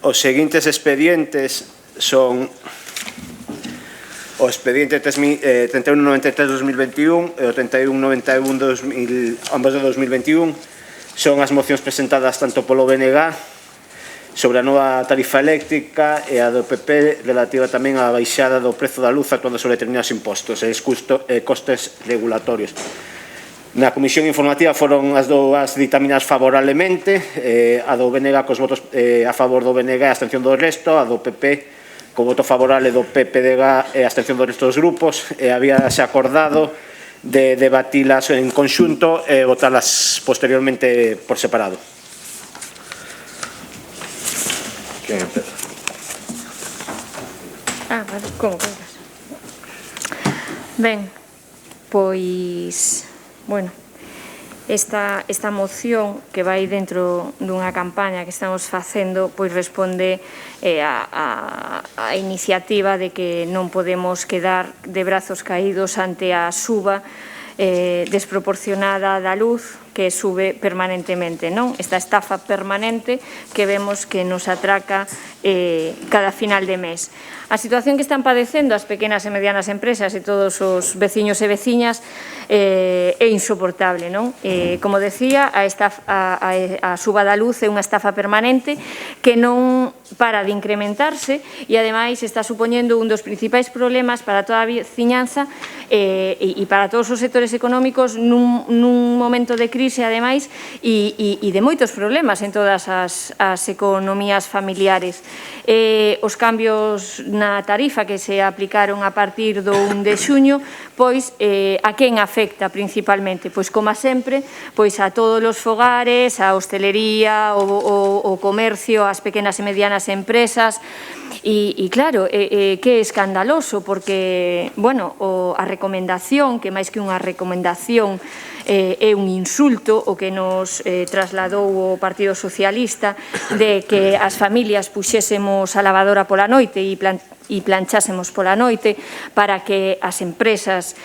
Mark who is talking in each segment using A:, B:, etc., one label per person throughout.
A: Os seguintes expedientes son o expediente 3193-2021 e o 3191, ambos de 2021. Son as mocións presentadas tanto polo BNG sobre a nova tarifa eléctrica e a do PP relativa tamén á baixada do prezo da luz actuando sobre determinados impostos e costes regulatorios. Na comisión informativa foron as dúas ditaminadas favorablemente, a do BNG cos votos a favor do BNG e a abstención do resto, a do PP co voto favorable do PPDG e a abstención do resto dos grupos, e habíase acordado de debatilas en conxunto e votalas posteriormente por separado.
B: Quen empeza?
C: Vale, como queras. Ben, pois, bueno, esta moción que vai dentro dunha campaña que estamos facendo, pois responde a iniciativa de que non podemos quedar de brazos caídos ante a suba desproporcionada da luz que sube permanentemente, non? Esta estafa permanente que vemos que nos atraca cada final de mes. A situación que están padecendo as pequenas e medianas empresas e todos os veciños e veciñas é insoportable, non? Como decía, a suba da luz é unha estafa permanente que non para de incrementarse e, ademais, está supoñendo un dos principais problemas para toda a veciñanza e para todos os sectores económicos nun momento de crise, ademais, e de moitos problemas en todas as economías familiares. Os cambios na tarifa que se aplicaron a partir do 1 de xuño, pois, a quen afecta principalmente? Pois, como sempre, pois a todos os fogares, a hostelería, o comercio, as pequenas e medianas empresas, e claro, que é escandaloso, porque, bueno, a recomendación, que máis que unha recomendación, é un insulto o que nos trasladou o Partido Socialista de que as familias puxésemos a lavadora pola noite e planchásemos pola noite para que as empresas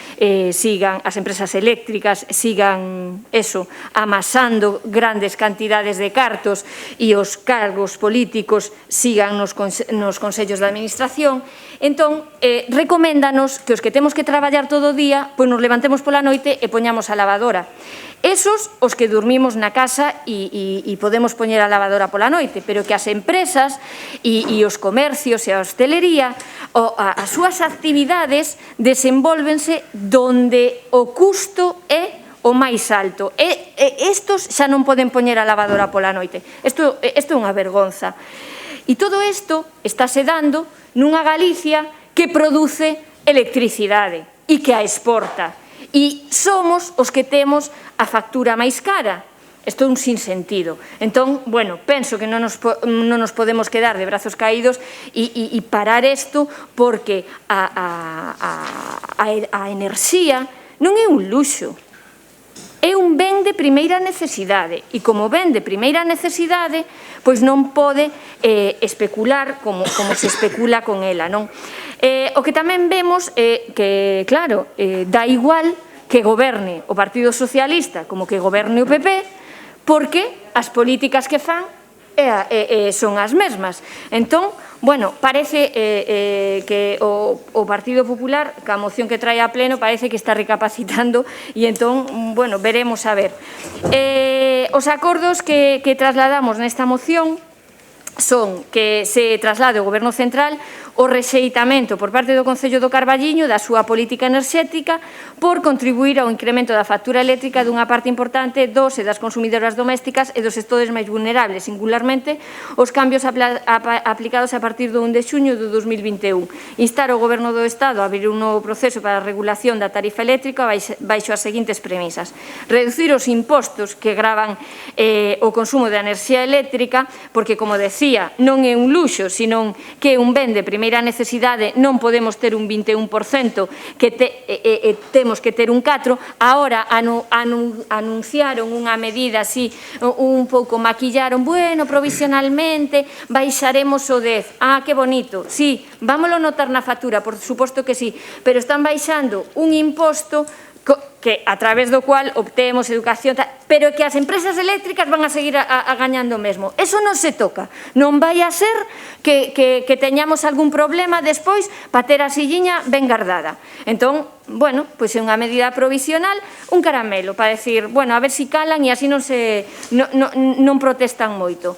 C: eléctricas sigan amasando grandes cantidades de cartos e os cargos políticos sigan nos consellos de administración. Entón, recoméndanos que os que temos que traballar todo o día, pois nos levantemos pola noite e poñamos a lavadora. Esos os que dormimos na casa e podemos poñer a lavadora pola noite, pero que as empresas e os comercios e a hostelería, as súas actividades desenvólvense donde o custo é o máis alto. Estos xa non poden poñer a lavadora pola noite. Isto é unha vergonza. E todo isto estáse dando nunha Galicia que produce electricidade e que a exporta. E somos os que temos a factura máis cara. Isto é un sinsentido. Entón, bueno, penso que non nos podemos quedar de brazos caídos e parar isto, porque a enerxía non é un luxo. É un ben de primeira necesidade e, como ben de primeira necesidade, pois non pode especular como se especula con ela, non? O que tamén vemos é que, claro, dá igual que goberne o Partido Socialista como que goberne o PP, porque as políticas que fan son as mesmas. Entón, bueno, parece que o Partido Popular, ca moción que trae a pleno, parece que está recapacitando e entón, bueno, veremos a ver. Os acordos que trasladamos nesta moción son que se traslade ao Goberno Central o rexeitamento por parte do Concello do Carballiño da súa política enerxética por contribuir ao incremento da factura eléctrica dunha parte importante dos e das consumidoras domésticas e dos sectores máis vulnerables, singularmente os cambios aplicados a partir do 1 de xuño do 2021. Instar o Goberno do Estado a abrir un novo proceso para a regulación da tarifa eléctrica baixo as seguintes premisas: reducir os impostos que gravan o consumo de enerxía eléctrica, porque, como decía, non é un luxo, senón que é un ben de primeira necesidade. Non podemos ter un 21%, que temos que ter un 4%. Agora anunciaron unha medida así, un pouco maquillaron, bueno, provisionalmente baixaremos o 10%. Que bonito, sí, vámoslo notar na factura, por suposto que sí, pero están baixando un imposto que a través do cual obtemos educación, pero que as empresas eléctricas van a seguir a gañando o mesmo. Eso non se toca. Non vai a ser que teñamos algún problema despois para ter a silliña ben guardada. Entón, bueno, pois é unha medida provisional, un caramelo, para decir, bueno, a ver si calan e así non protestan moito.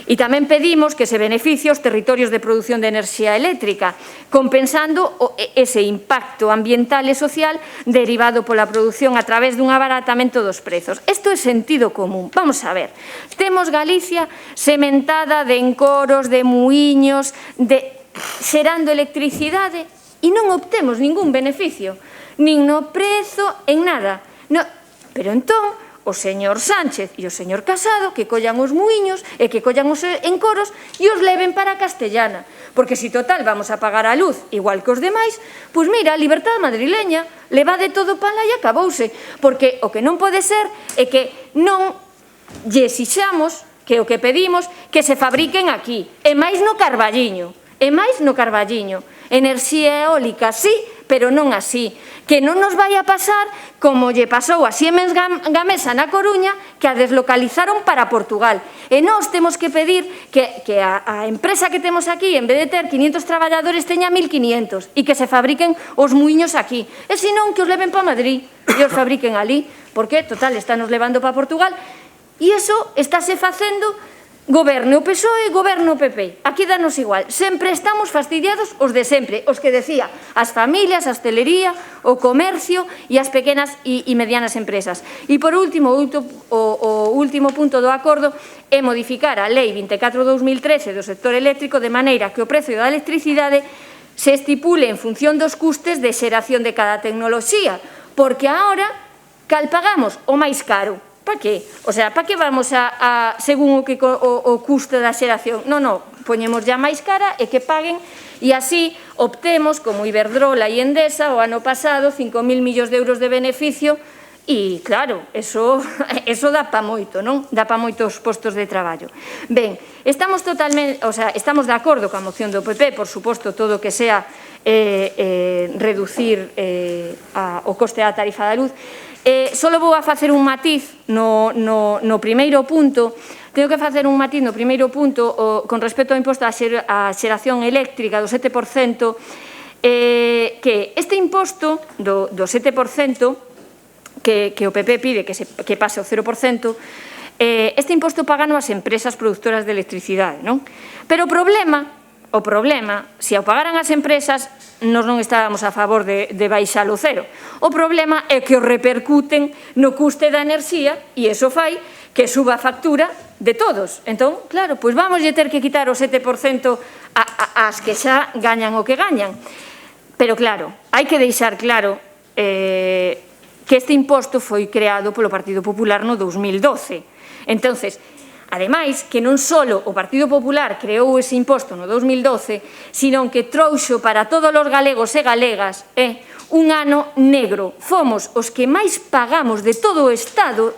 C: E tamén pedimos que se beneficie os territorios de produción de enerxía eléctrica, compensando ese impacto ambiental e social derivado pola produción a través dun abaratamento dos prezos. Isto é sentido común. Vamos a ver. Temos Galicia sementada de encoros, de muiños, xerando electricidade e non obtemos ningún beneficio, nin no prezo, en nada. Pero entón, o señor Sánchez e o señor Casado que collan os muiños e que collan os encoros e os leven para a Castellana. Porque se total vamos a pagar a luz igual que os demais, pois mira, a libertad madrileña leva de todo pala e acabouse. Porque o que non pode ser é que non lle exixamos, que o que pedimos, que se fabriquen aquí. E máis no Carballiño. Enerxía eólica, sí, pero non así. Que non nos vai a pasar como lle pasou a Siemens Gamesa na Coruña, que a deslocalizaron para Portugal. E nós temos que pedir que a empresa que temos aquí, en vez de ter 500 traballadores, teña 1.500 e que se fabriquen os muiños aquí. E senón que os leven para Madrid e os fabriquen ali, porque, total, estános levando para Portugal. E iso estáse facendo goberno o PSOE e goberno o PP. Aquí danos igual. Sempre estamos fastidiados os de sempre, os que decía, as familias, a hostelería, o comercio e as pequenas e medianas empresas. E por último, o último punto do acordo é modificar a Lei 24/2013 do sector eléctrico de maneira que o prezo da electricidade se estipule en función dos custes de xeración de cada tecnoloxía, porque agora cal pagamos o máis caro. Para que? O sea, para que vamos según o custo da xeración? Non, poñemos ya máis cara e que paguen e así obtemos, como Iberdrola e Endesa, o ano pasado, 5.000 millóns de euros de beneficio e, claro, eso dá para moito, non? Dá para moitos postos de traballo. Ben, estamos de acordo coa moción do PP, por suposto, todo o que sea reducir o coste da tarifa da luz. Só vou a facer un matiz no primeiro punto. Tengo que facer un matiz no primeiro punto con respecto ao imposto á xeración eléctrica do 7%, que este imposto do 7% que o PP pide que pase ao 0%, este imposto pagano as empresas produtoras de electricidade, non? Pero o problema, se ao pagaran as empresas, nós non estábamos a favor de baixar o cero. O problema é que o repercuten no custe da enerxía e iso fai que suba a factura de todos. Entón, claro, pois vamos a ter que quitar o 7% ás que xa gañan o que gañan. Pero claro, hai que deixar claro que este imposto foi creado polo Partido Popular no 2012. Entonces, ademais, que non só o Partido Popular creou ese imposto no 2012, sino que trouxo para todos os galegos e galegas un ano negro. Fomos os que máis pagamos de todo o Estado,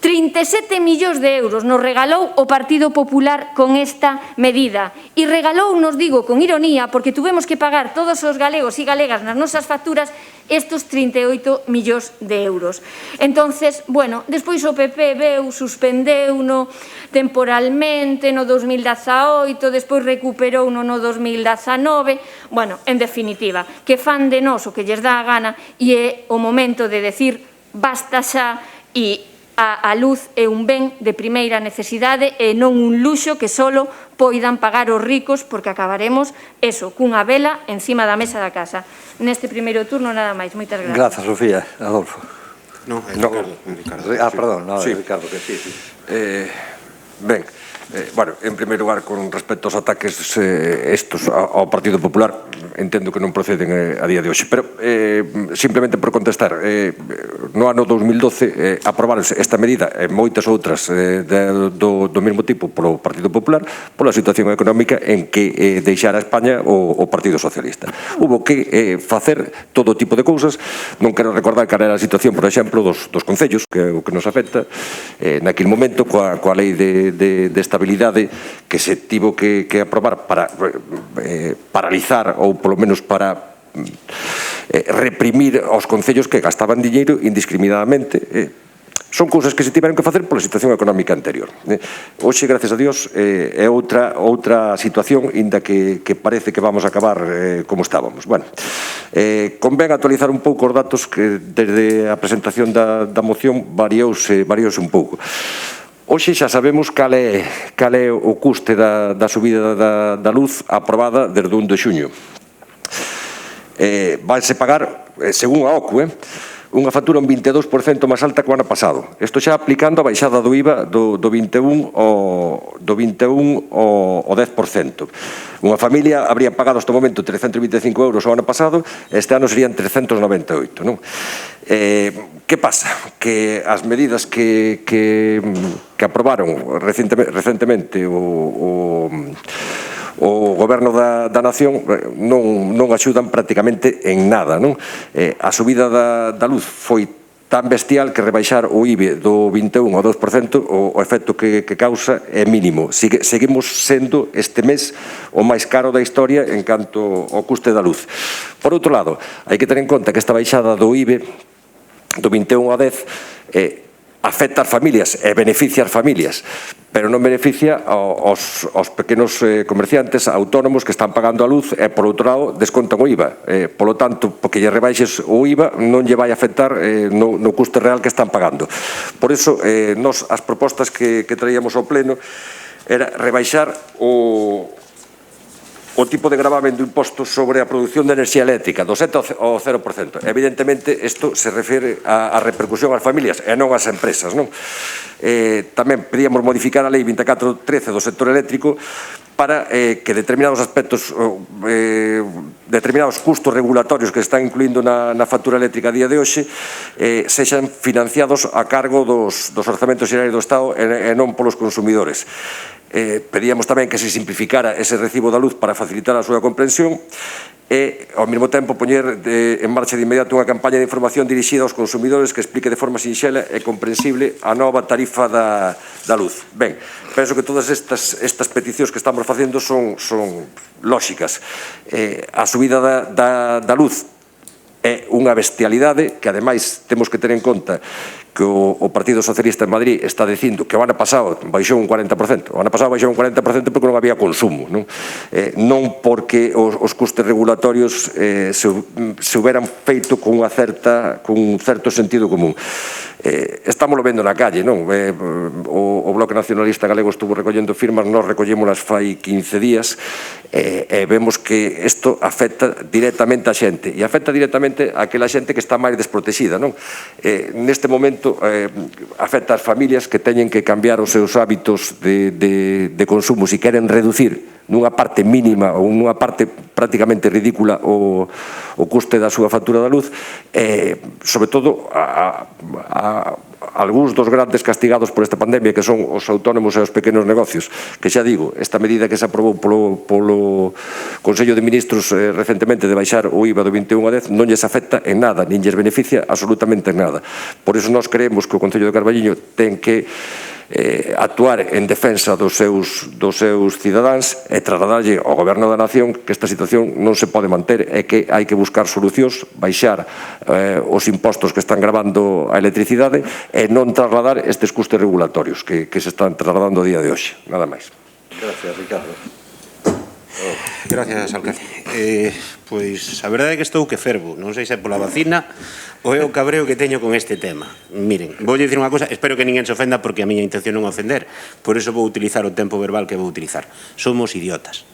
C: 37 millóns de euros nos regalou o Partido Popular con esta medida. E regalou, nos digo con ironía, porque tuvemos que pagar todos os galegos e galegas nas nosas facturas estos 38 millóns de euros. Entonces, bueno, despois o PP veu, suspendeu-no temporalmente no 2018, despois recuperou no 2019. Bueno, en definitiva, que fan de nós o que lles dá a gana e é o momento de decir basta xa e a luz é un ben de primeira necesidade e non un luxo que só poidan pagar os ricos, porque acabaremos cunha vela encima da mesa da casa. Neste primeiro turno nada máis. Moitas gracias.
B: Grazas, Sofía. Adolfo.
D: Non, Ricardo.
B: Perdón, Ricardo, que sí. Ben, bueno, en primeiro lugar, con respecto aos ataques estos ao Partido Popular, entendo que non proceden a día de hoxe, pero simplemente por contestar, no ano 2012 aprobaronse esta medida e moitas outras do mesmo tipo polo Partido Popular pola situación económica en que deixara España o Partido Socialista. Hubo que facer todo tipo de cousas. Non quero recordar que era a situación, por exemplo, dos concellos, que é o que nos afecta naquele momento coa lei de estabilidade que se tivo que aprobar para paralizar ou polo menos para reprimir aos concellos que gastaban diñeiro indiscriminadamente. Son cousas que se tiveron que facer pola situación económica anterior. Hoxe, gracias a Dios, é outra situación, inda que parece que vamos a acabar como estábamos. Bueno, convén actualizar un pouco os datos que desde a presentación da moción variouse un pouco. Hoxe xa sabemos cal é o custe da subida da luz aprobada desde 1 de xuño. Vanse pagar, según a OCU, unha factura un 22% máis alta que o ano pasado. Isto xa aplicando a baixada do IVA do 21 ao 10%. Unha familia habría pagado hasta o momento 325 euros o ano pasado, este ano serían 398. Non? Que pasa? Que as medidas que aprobaron recentemente o Goberno da Nación non axudan prácticamente en nada. Non? A subida da luz foi tan bestial que rebaixar o IBE do 21 ao 2% o efecto que causa é mínimo. Seguimos sendo este mes o máis caro da historia en canto ao custe da luz. Por outro lado, hai que ter en conta que esta baixada do IBE do 21 ao 10 afecta as familias e beneficia as familias, pero non beneficia aos pequenos comerciantes autónomos que están pagando a luz e, por outro lado, descontan o IVA. Polo tanto, porque lle rebaixes o IVA non lle vai afectar no custe real que están pagando. Por iso, nos as propostas que traíamos ao pleno era rebaixar o tipo de gravamen do imposto sobre a produción de enerxía eléctrica do 7 ao 0%. Evidentemente, isto se refere á repercusión ás familias e non ás empresas. Non? Tamén pedíamos modificar a lei 2413 do sector eléctrico para que determinados aspectos, determinados custos regulatorios que se están incluindo na factura eléctrica a día de hoxe sexan financiados a cargo dos orzamentos xerais do Estado e non polos consumidores. Pedíamos tamén que se simplificara ese recibo da luz para facilitar a súa comprensión e, ao mesmo tempo, poñer en marcha de inmediato unha campaña de información dirixida aos consumidores que explique de forma sinxela e comprensible a nova tarifa da luz. Ben, penso que todas estas peticións que estamos facendo son lóxicas. A subida da luz é unha bestialidade que, ademais, temos que ter en conta que o Partido Socialista en Madrid está dicindo que o ano pasado baixou un 40%. O ano pasado baixou un 40% porque non había consumo. Non porque os custes regulatorios se hubieran feito con un certo sentido común. Estamos lo vendo na calle, non? O Bloque Nacionalista Galego estuvo recollendo firmas, nós recollémolas fai 15 días e vemos que isto afecta directamente a xente e afecta directamente a aquela xente que está máis desprotexida. Neste momento afecta as familias que teñen que cambiar os seus hábitos de consumo se queren reducir nunha parte mínima ou nunha parte prácticamente ridícula o custe da súa factura da luz, sobre todo a algúns dos grandes castigados por esta pandemia, que son os autónomos e os pequenos negocios, que xa digo, esta medida que se aprobou polo Consello de Ministros recentemente de baixar o IVA do 21 a 10 non lles afecta en nada, nin lles beneficia absolutamente en nada. Por iso nós creemos que o Concello de Carballiño ten que actuar en defensa dos seus cidadáns e trasladarlle ao Goberno da Nación que esta situación non se pode manter e que hai que buscar solucións, baixar os impostos que están gravando a electricidade e non trasladar estes custes regulatorios que se están trasladando a día de hoxe. Nada máis. Gracias, Ricardo.
D: Gracias, alcalde. Pois a verdade é que estou que fervo. Non sei se é pola vacina ou é o cabreo que teño con este tema. Miren, vou dicir unha cosa, espero que ninguén se ofenda porque a miña intención non é ofender, por iso vou utilizar o tempo verbal que vou utilizar. Somos idiotas.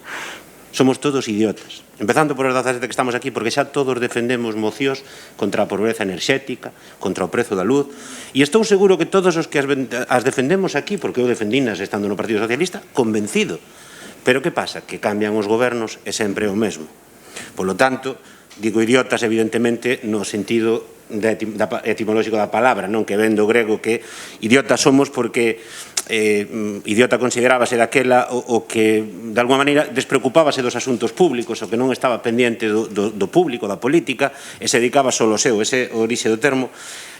D: Somos todos idiotas. Empezando por os 17 que estamos aquí, porque xa todos defendemos mocións contra a pobreza enerxética, contra o prezo da luz, e estou seguro que todos os que as defendemos aquí, porque eu defendinas estando no Partido Socialista, convencido. Pero que pasa? Que cambian os gobernos e sempre é o mesmo. Polo tanto, digo idiotas evidentemente no sentido etimolóxico da palabra, non que ven do grego que idiotas somos porque idiota considerábase daquela o que de alguma maneira despreocupábase dos asuntos públicos, o que non estaba pendiente do público, da política, e se dedicaba só ao seu, ese orixe do termo.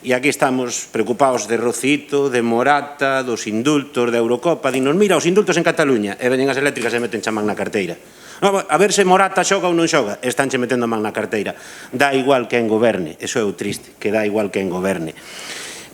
D: E aquí estamos preocupados de Rocito, de Morata, dos indultos, da Eurocopa. Dinos, mira, os indultos en Cataluña, e veñen as eléctricas e meten chamán na carteira. A ver se Morata xoga ou non xoga, estánche metendo a man na carteira. Dá igual quen goberne, eso é o triste, que dá igual quen goberne.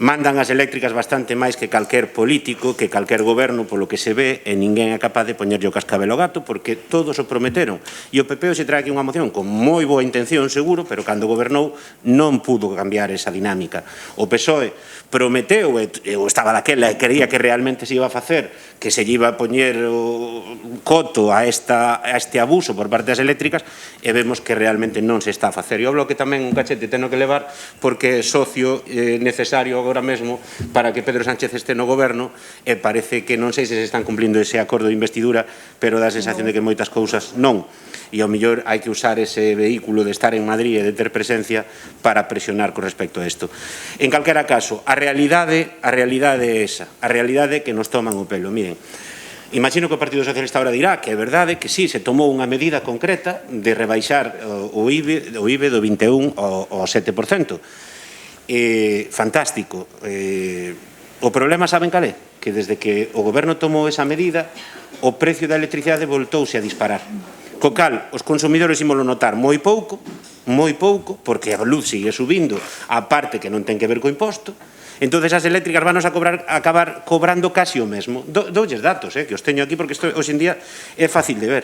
D: Mandan as eléctricas bastante máis que calquer político, que calquer goberno, polo que se ve, e ninguén é capaz de poñerlle o cascabel ao gato, porque todos o prometeron. E o PP se trae aquí unha moción con moi boa intención, seguro, pero cando gobernou non pudo cambiar esa dinámica. O PSOE prometeu, e estaba daquela e quería que realmente se iba a facer, que se iba a poñer o coto a este abuso por parte das eléctricas, e vemos que realmente non se está a facer. E o Bloque tamén un cachete teno que levar, porque é socio necesario agora mesmo para que Pedro Sánchez este no goberno, e parece que non sei se están cumplindo ese acordo de investidura, pero dá a sensación de que moitas cousas non. E ao mellor hai que usar ese vehículo de estar en Madrid e de ter presencia para presionar con respecto a isto. En calquera caso, a realidade é esa, a realidade é que nos toman o pelo. Miren, imagino que o Partido Socialista ahora dirá que é verdade que sí, se tomou unha medida concreta de rebaixar o IBE do 21 ao 7%. Fantástico. O problema saben cal é? Que desde que o goberno tomou esa medida, o precio da electricidade voltouse a disparar. Co cal, os consumidores ímolo notar moi pouco, porque a luz sigue subindo, a parte que non ten que ver co imposto. Entón, as eléctricas vanos a acabar cobrando casi o mesmo. Doulles datos, que os teño aquí, porque isto hoxe en día é fácil de ver.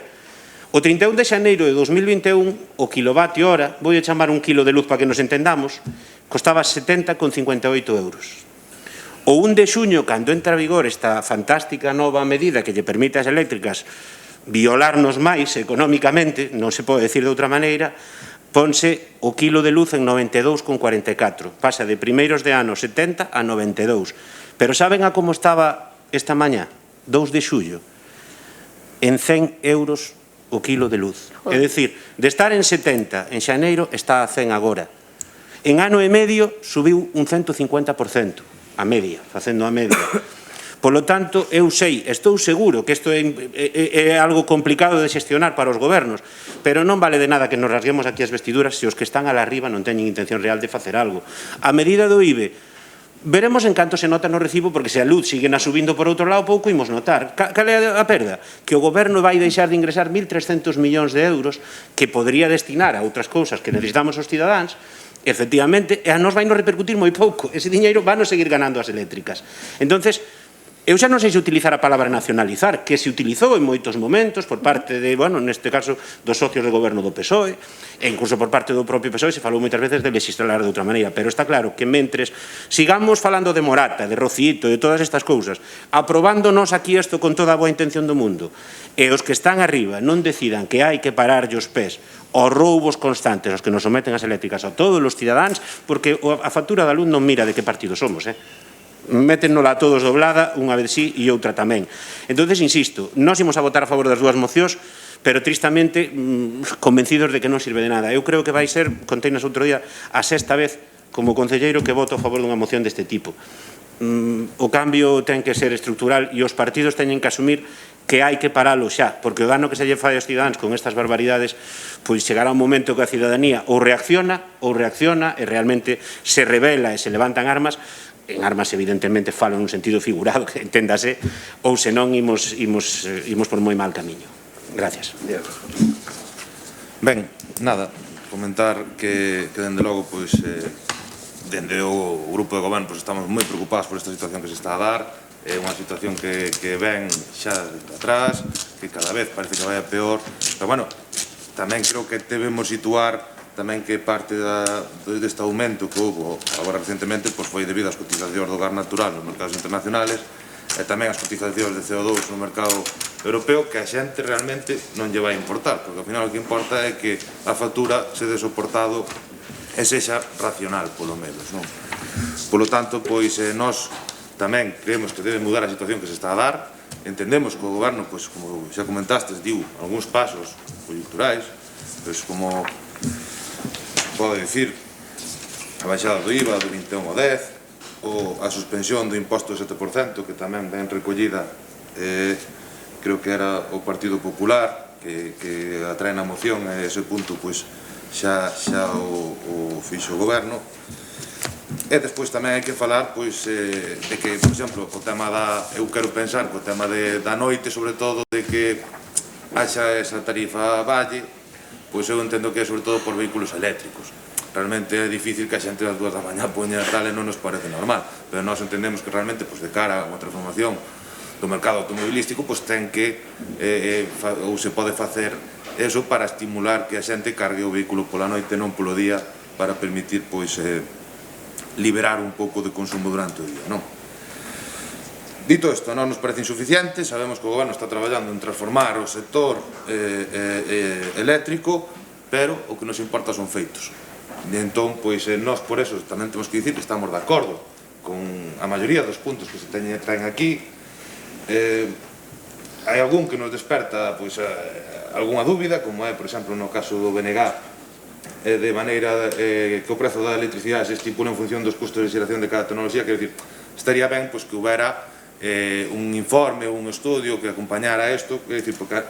D: O 31 de xaneiro de 2021, o kilovatio hora, vou a chamar un kilo de luz para que nos entendamos, costaba 70,58 euros. O 1 de xuño, cando entra a vigor esta fantástica nova medida que lle permite ás eléctricas violarnos máis económicamente, non se pode decir de outra maneira, ponse o kilo de luz en 92,44. Pasa de primeiros de ano 70 a 92. Pero saben a como estaba esta mañá, 2 de xullo? En 100 euros o kilo de luz. É dicir, de estar en 70 en xaneiro, está a 100 agora. En ano e medio subiu un 150%, a media, facendo a media. Polo tanto, eu sei, estou seguro que isto é algo complicado de xestionar para os gobernos, pero non vale de nada que nos rasguemos aquí as vestiduras se os que están ala arriba non teñen intención real de facer algo. A medida do IBE, veremos en canto se nota no recibo, porque se a luz siguen a subindo por outro lado, pouco imos notar. Cal é a perda? Que o goberno vai deixar de ingresar 1.300 millóns de euros que podría destinar a outras cousas que necesitamos os cidadáns, efectivamente, e a nos vai nos repercutir moi pouco. Ese diñeiro vai nos seguir ganando as eléctricas. Entonces, eu xa non sei se utilizar a palabra nacionalizar, que se utilizou en moitos momentos por parte de, bueno, neste caso, dos socios de goberno do PSOE, e incluso por parte do propio PSOE se falou moitas veces de legislar de outra maneira, pero está claro que mentres sigamos falando de Morata, de Rocito, de todas estas cousas, aprobándonos aquí isto con toda a boa intención do mundo, e os que están arriba non decidan que hai que pararlle os pés aos roubos constantes aos que nos someten as eléctricas a todos os cidadáns, porque a factura da luz non mira de que partido somos, métennola a todos doblada, unha vez sí e outra tamén. Entonces, insisto, nós imos a votar a favor das dúas mocións, pero tristamente convencidos de que non sirve de nada. Eu creo que vai ser, conteinas outro día, a sexta vez como concelleiro que voto a favor dunha moción deste tipo. O cambio ten que ser estructural e os partidos teñen que asumir que hai que paralo xa, porque o dano que se lle fai aos cidadáns con estas barbaridades, pois chegará un momento que a cidadanía ou reacciona e realmente se rebela e se levantan armas. En armas, evidentemente, falo nun sentido figurado, que enténdase, ou senón imos por moi mal camiño. Gracias.
E: Ben, nada, comentar que dende logo, pois, dende o grupo de goberno, pois, estamos moi preocupados por esta situación que se está a dar. É unha situación que ven xa de atrás, que cada vez parece que vai a peor, pero, bueno, tamén creo que debemos situar tamén que parte deste aumento que houve agora recentemente foi debido ás cotizacións do gas natural nos mercados internacionales e tamén as cotizacións de CO2 no mercado europeo, que a xente realmente non lle vai importar, porque ao final o que importa é que a factura se dé soportado e sexa racional, polo menos, non? Polo tanto, pois, nós tamén creemos que debe mudar a situación que se está a dar. Entendemos que o goberno, pois, como xa comentastes, diu algúns pasos coyunturais, pois, como pode dicir a baixada do IVA do 21 ao 10 ou a suspensión do imposto do 7%, que tamén ben recollida, creo que era o Partido Popular que atrae na moción, e ese punto pois xa o fixo o goberno. E despois tamén hai que falar pois de que, por exemplo, o tema da, eu quero pensar que o tema da noite, sobre todo, de que haxa esa tarifa valle, pois eu entendo que é sobre todo por vehículos eléctricos. Realmente é difícil que a xente das 2 da mañá poña tal e non nos parece normal, pero nós entendemos que realmente, pois, de cara a unha transformación do mercado automobilístico, pois ten que ou se pode facer eso para estimular que a xente cargue o vehículo pola noite e non polo día, para permitir, pois, liberar un pouco de consumo durante o día, non? Dito isto, non nos parece insuficiente, sabemos que o goberno está traballando en transformar o sector eléctrico, pero o que nos importa son feitos. E entón, pois, nós por eso tamén temos que dicir que estamos de acordo con a maioría dos puntos que se traen aquí. Hai algún que nos desperta, pois, algunha dúbida, como é, por exemplo, no caso do BNG, de maneira que o prezo da electricidade se estipula en función dos custos de xeración de cada tecnoloxía. Quer dizer, estaría ben, pois, que houbera un informe, un estudio que acompañara isto, quer dizer, porque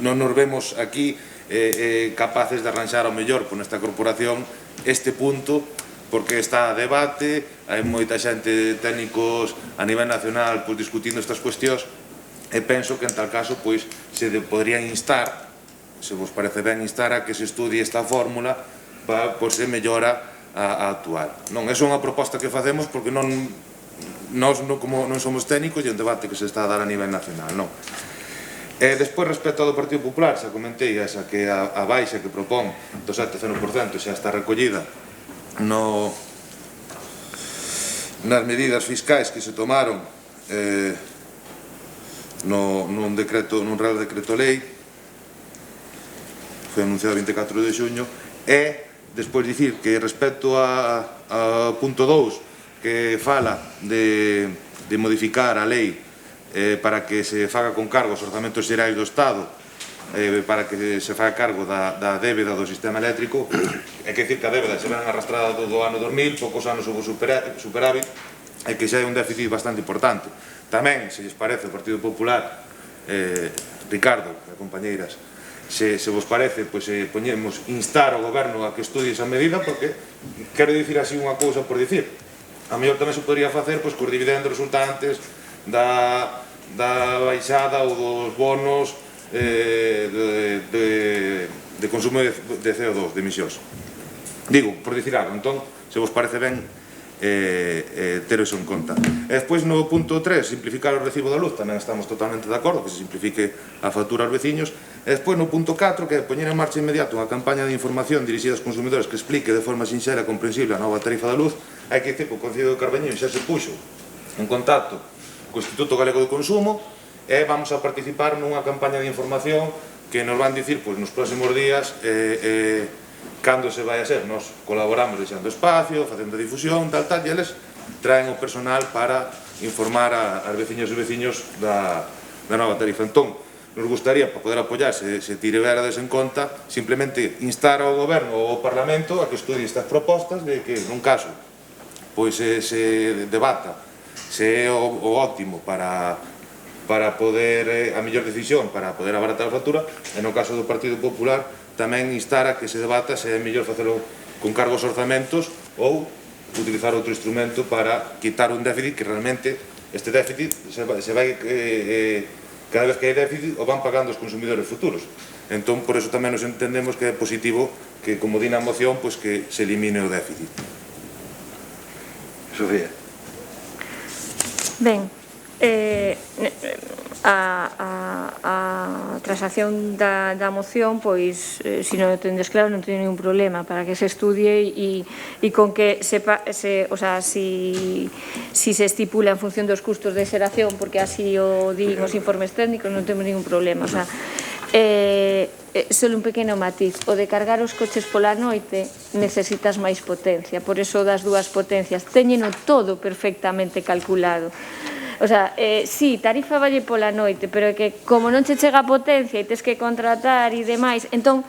E: non nos vemos aquí capaces de arranxar ao mellor por nesta corporación este punto, porque está a debate, hai moita xente, técnicos a nivel nacional, pois, discutindo estas cuestións, e penso que en tal caso, pois, se podría instar, se vos parece ben, instar a que se estudie esta fórmula para, por se mellora a actual. Non, é unha proposta que facemos porque nós como non somos técnicos e un debate que se está a dar a nivel nacional, non? Despois, respecto ao do Partido Popular, xa comentei esa que a baixa que propón do 7,0% xa está recollida nas medidas fiscais que se tomaron nun Real Decreto Lei, foi anunciado o 24 de xuño, e despois dicir que respecto ao punto 2, que fala de modificar a lei para que se faga con cargo os orzamentos xerais do Estado, para que se faga cargo da débeda do sistema eléctrico, é que dicir que a débeda se ven arrastrada do ano 2000, poucos anos houve superávit, e que xa é un déficit bastante importante. Tamén, se lles parece, o Partido Popular, Ricardo e compañeiras, se vos parece, pois poñemos instar ao goberno a que estudie esa medida, porque quero dicir así unha cousa por dicir. A mellor tamén se podría facer, pois, cos dividendos resultantes da baixada ou dos bonos de consumo de CO2, de emisións. Digo, por dicir algo, entón, se vos parece ben, ter iso en conta. E despois, no punto 3, simplificar o recibo da luz, tamén estamos totalmente de acordo, que se simplifique a factura aos veciños. E despois, no punto 4, que é poñer en marcha inmediato unha campaña de información dirixida aos consumidores que explique de forma sinxela e comprensible a nova tarifa da luz. Hai que dicir que o Concello de Carballiño xa se puxo en contacto co Instituto Galego de Consumo e vamos a participar nunha campaña de información que nos van dicir, pois, nos próximos días cando se vai a ser. Nos colaboramos deixando espacio, facendo difusión, tal, e eles traen o personal para informar as veciñas e veciños da nova tarifa. Entón, nos gustaría, para poder apoiar, se tireverades en conta, simplemente instar ao Goberno ou ao Parlamento a que estudie estas propostas de que, nun caso, pois se debata se é o óptimo para poder, a mellor decisión para poder abaratar a factura, e no caso do Partido Popular tamén instar a que se debata se é mellor facelo con cargos orzamentos ou utilizar outro instrumento para quitar un déficit que realmente este déficit se vai cada vez que hai déficit o van pagando os consumidores futuros. Entón, por eso tamén nos entendemos que é positivo que, como di na moción, pois que se elimine o déficit.
B: Sofía.
C: Ben, a transacción da moción, pois, se non o tendes claro, non teño ningún problema para que se estudie e con que sepa, o sea, si se estipula en función dos custos de xeración, porque así o din os informes técnicos, non temos ningún problema. O sea, só un pequeno matiz, o de cargar os coches pola noite necesitas máis potencia, por eso das dúas potencias, teñeno todo perfectamente calculado. O sea, sí, tarifa valle pola noite, pero é que como non che chega a potencia e tes que contratar e demais, entón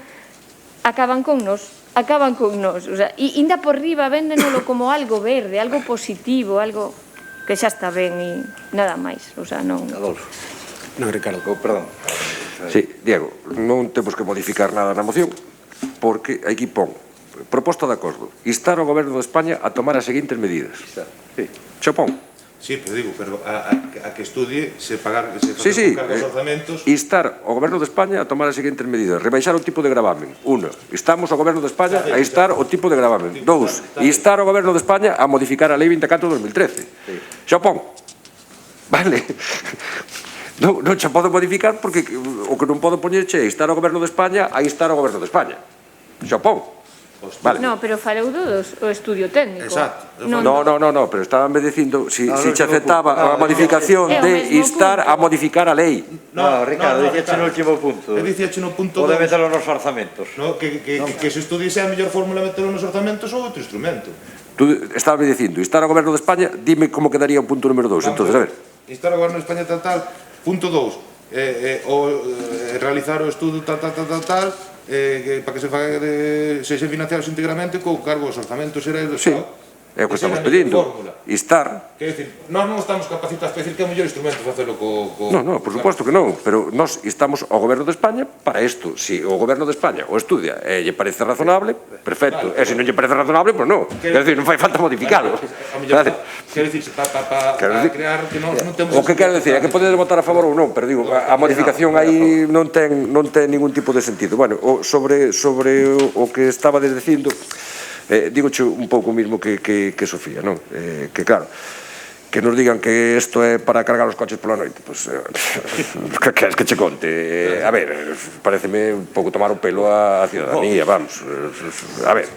C: acaban con nos. O sea, e ainda por riba véndenolo como algo verde, algo positivo, algo que xa está ben e nada máis. O sea, non...
B: Adolfo.
D: Non, Ricardo.
B: Perdón. Sí, Diego, non temos que modificar nada na moción, porque aquí pon proposta de acordo, instar ao Goberno de España a tomar as seguintes medidas. Sí. Xa pon.
E: Sí, pero digo, a que estudie se pagar, se
B: Sí,
E: carga os orzamentos.
B: instar ao Goberno de España a tomar as seguintes medidas. Rebaixar o tipo de gravamen. 1. Instamos ao Goberno de España a instar o tipo de gravamen. 2. Instar ao Goberno de España a modificar a Lei 24/2013. Xa pon. Vale. Non xa podo modificar porque o que non podo poñerche é instar ao Goberno de España a instar ao Goberno de España. Xa pon. Vale.
C: No, pero falou do estudio técnico.
E: Exacto.
B: No, pero estabanme dicindo si se aceptaba a modificación de instar a modificar a lei.
F: No, Ricardo, dixeche no último punto.
E: Dixeche no punto 2.
F: Pode meterlo nos orzamentos.
E: Que se estudie se é a mellor fórmula meterlo nos orzamentos ou outro instrumento.
B: Tú estabas dicindo instar ao Goberno de España, dime como quedaría o punto número 2. Entonces, a ver.
E: Instar ao Goberno de España tal. Punto 2. Realizar o estudo tal, para que se faga se financiados íntegramente co cargo dos orzamentos xerais do Estado.
B: É o que estamos pedindo. Instar.
E: Quer dicir, nós non estamos capacitados para dicir que é o mellor instrumento facelo co...
B: No, por suposto que non, pero nós instamos ao Goberno de España para isto. Si o Goberno de España o estudia e lle parece razonable, perfecto. E se non lle parece razonable, pois non. Quer dicir, non fai falta modificalo.
E: Quer dicir, para crear que non temos...
B: O que quero dicir é que podedes votar a favor ou non, pero digo, a modificación aí non ten ningún tipo de sentido. Bueno, sobre o que estaba dicindo, digoche un pouco o mismo que Sofía, non? Que claro, que nos digan que isto é para cargar os coches pola noite, pois que queres que che conte? A ver, pareceme un pouco tomar o pelo a ciudadanía, vamos. A ver,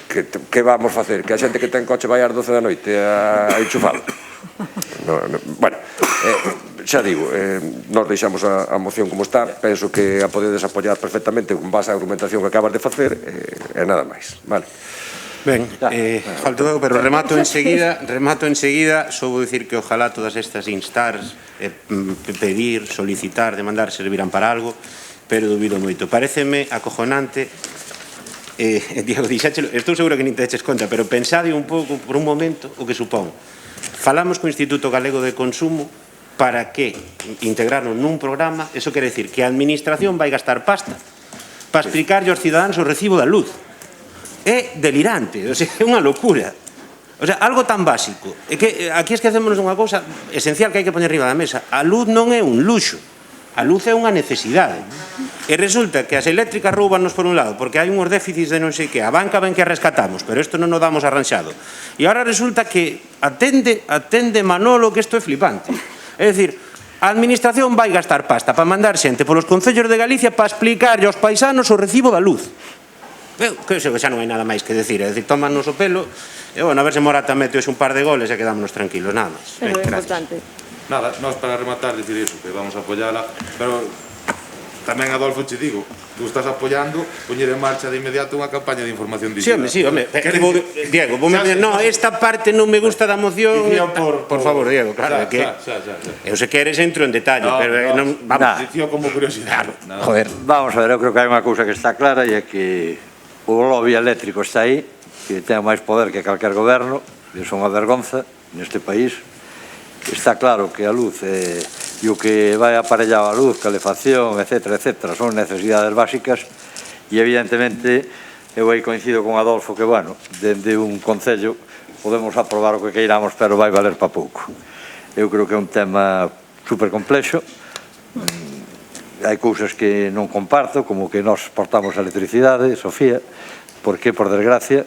B: que vamos facer? Que a xente que ten coche vai ás 12 da noite a enchufalo? Bueno, xa digo, nós deixamos a moción como está, penso que a podedes apoiar perfectamente con base a argumentación que acabas de facer e nada máis, vale.
D: Ben, falto eu, pero remato enseguida, só vou dicir que ojalá todas estas instars, pedir, solicitar, demandar servirán para algo, pero dubido moito. Paréceme acojonante, Diego, dixéchelo, estou seguro que nin te eches conta, pero pensade un pouco por un momento o que supón. Falamos co Instituto Galego de Consumo para que integrarnos nun programa, eso quere decir que a administración vai gastar pasta para explicarlle aos cidadáns o recibo da luz. É delirante, o sea, é unha locura. O sea, algo tan básico. É que aquí esquecémonos unha cousa esencial que hai que poñer riba da mesa. A luz non é un luxo, a luz é unha necesidade. E resulta que as eléctricas roubanos por un lado, porque hai unhos déficits de non sei que, a banca ben que a rescatamos, pero isto non o damos arranxado. E agora resulta que atende Manolo, que isto é flipante. É dicir, a administración vai gastar pasta para mandar xente polos concellos de Galicia para explicarlle aos paisanos o recibo da luz. Que xa non hai nada máis que decir, é dicir, tómanos o pelo e, bueno, a ver se Morata mete hoxe un par de goles e quedámonos tranquilos, nada máis.
C: Pero é importante.
E: Nada, nós para rematar dicir iso, que vamos a apoiala, pero tamén, Adolfo, che digo, tú estás apoiando poñer en marcha de inmediato unha campaña de información digital.
D: Sí, home, Diego, no, esta parte non me gusta da moción. Por favor, Diego, claro, que eu se queres entro en detalle, pero non, vamos,
E: dicía como curiosidade.
F: Joder, vamos a ver, eu creo que hai unha cousa que está clara e é que o lobby eléctrico está aí, que ten máis poder que calquer goberno, e son unha vergonza neste país. Está claro que a luz e o que vai aparellado a luz, calefacción, etc., son necesidades básicas e evidentemente eu aí coincido con Adolfo que, bueno, dende un concello podemos aprobar o que queiramos, pero vai valer para pouco. Eu creo que é un tema super complexo, hai cousas que non comparto, como que nós portamos a electricidade, Sofía, porque, por desgracia,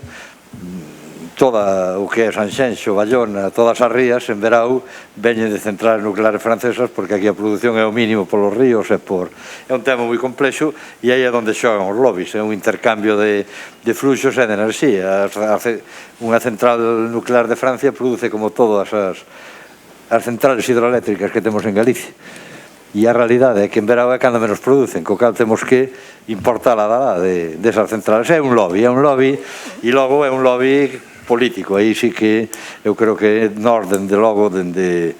F: toda o que é Sanxenxo, Bayona, todas as rías en verao veñen de centrales nucleares francesas porque aquí a produción é o mínimo polos ríos é un tema moi complexo e aí é onde xogan os lobbies, é un intercambio de fluxos e de enerxía. Unha central nuclear de Francia produce como todas as centrales hidroeléctricas que temos en Galicia e a realidade é que en verao é cando menos producen, co cal temos que importala desas centrales. É un lobby e logo é un lobby político, aí sí que eu creo que nós, dende logo, dende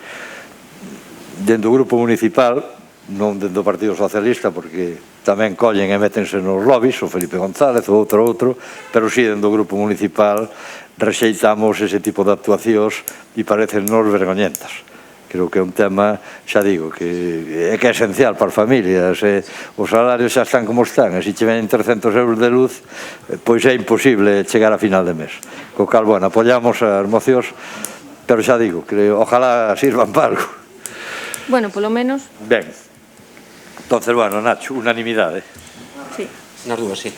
F: o grupo municipal, non dende o Partido Socialista, porque tamén collen e métense nos lobbies, o Felipe González, o outro, pero sí, dende o grupo municipal, rexeitamos ese tipo de actuacións e parecennos vergoñentas. Creo que é un tema, xa digo, que é esencial para as familias. Os salarios xa están como están, e se che ven 300 euros de luz, pois é imposible chegar a final de mes. Co cal, bueno, apoiamos as mocións pero xa digo, que ojalá sirvan para algo.
C: Bueno, polo menos,
F: Ben, entonces, bueno, Nacho, unanimidade.
C: sí.
D: Nas dúas, sí.